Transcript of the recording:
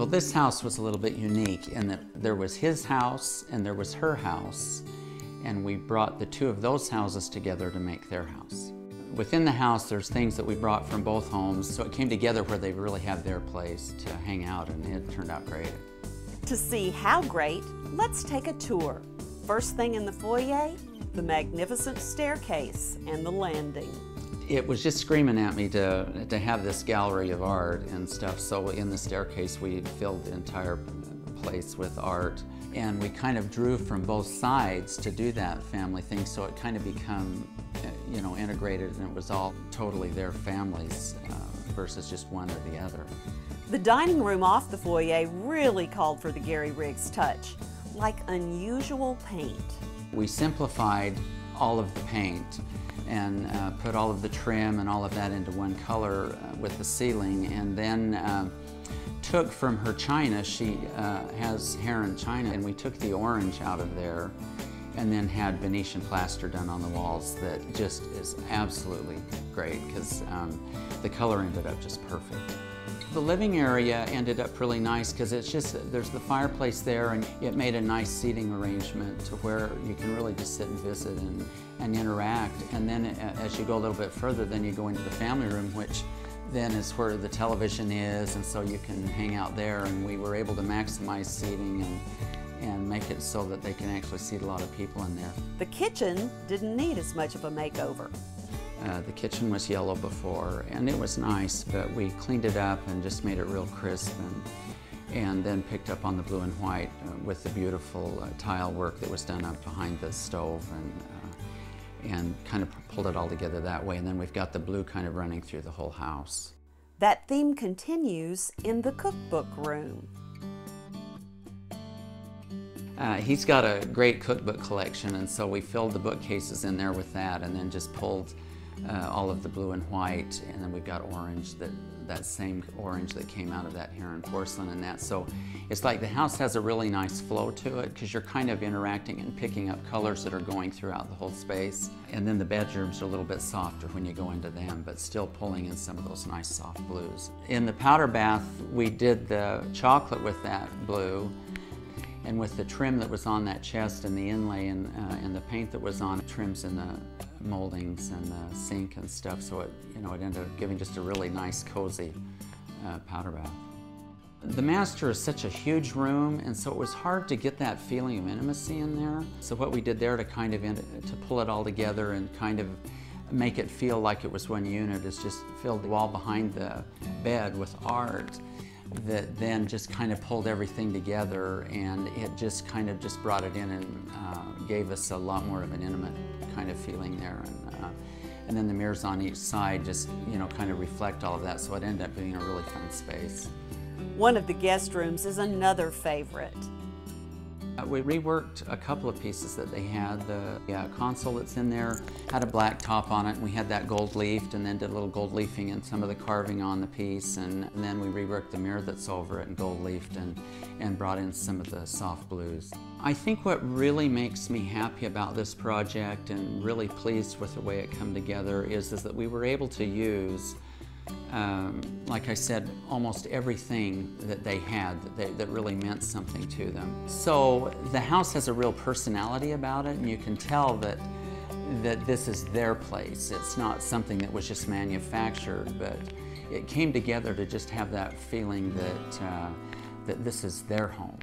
Well, this house was a little bit unique in that there was his house and there was her house, and we brought the two of those houses together to make their house. Within the house, there's things that we brought from both homes, so it came together where they really have their place to hang out, and it turned out great. To see how great, let's take a tour. First thing in the foyer, the magnificent staircase and the landing. It was just screaming at me to have this gallery of art and stuff, so in the staircase we filled the entire place with art. And we kind of drew from both sides to do that family thing, so it kind of become, you know, integrated, and it was all totally their families versus just one or the other. The dining room off the foyer really called for the Gary Riggs touch, like unusual paint. We simplified all of the paint and put all of the trim and all of that into one color with the ceiling, and then took from her china, she has Heron china, and we took the orange out of there and then had Venetian plaster done on the walls that just is absolutely great because the color ended up just perfect. The living area ended up really nice because it's just, there's the fireplace there, and it made a nice seating arrangement to where you can really just sit and visit and interact. And then as you go a little bit further, then you go into the family room, which then is where the television is, and so you can hang out there, and we were able to maximize seating and make it so that they can actually seat a lot of people in there. The kitchen didn't need as much of a makeover. The kitchen was yellow before, and it was nice, but we cleaned it up and just made it real crisp, and then picked up on the blue and white with the beautiful tile work that was done up behind the stove, and kind of pulled it all together that way. And then we've got the blue kind of running through the whole house. That theme continues in the cookbook room. He's got a great cookbook collection, and so we filled the bookcases in there with that, and then just pulled all of the blue and white, and then we've got orange, that same orange that came out of that Heron porcelain and that. So it's like the house has a really nice flow to it because you're kind of interacting and picking up colors that are going throughout the whole space. And then the bedrooms are a little bit softer when you go into them, but still pulling in some of those nice soft blues. In the powder bath, we did the chocolate with that blue, and with the trim that was on that chest and the inlay and the paint that was on trims in the moldings and the sink and stuff, so it, you know, it ended up giving just a really nice, cozy powder bath. The master is such a huge room, and so it was hard to get that feeling of intimacy in there. So what we did there to kind of to pull it all together and kind of make it feel like it was one unit is just filled the wall behind the bed with art that then just kind of pulled everything together, and it just kind of just brought it in and gave us a lot more of an intimate kind of feeling there. And then the mirrors on each side just, you know, kind of reflect all of that, so it ended up being a really fun space. One of the guest rooms is another favorite. We reworked a couple of pieces that they had. The console that's in there had a black top on it, and we had that gold leafed, and then did a little gold leafing and some of the carving on the piece, and then we reworked the mirror that's over it and gold leafed and brought in some of the soft blues. I think what really makes me happy about this project and really pleased with the way it came together is that we were able to use like I said, almost everything that they had that really meant something to them. So the house has a real personality about it, and you can tell that this is their place. It's not something that was just manufactured, but it came together to just have that feeling that this is their home.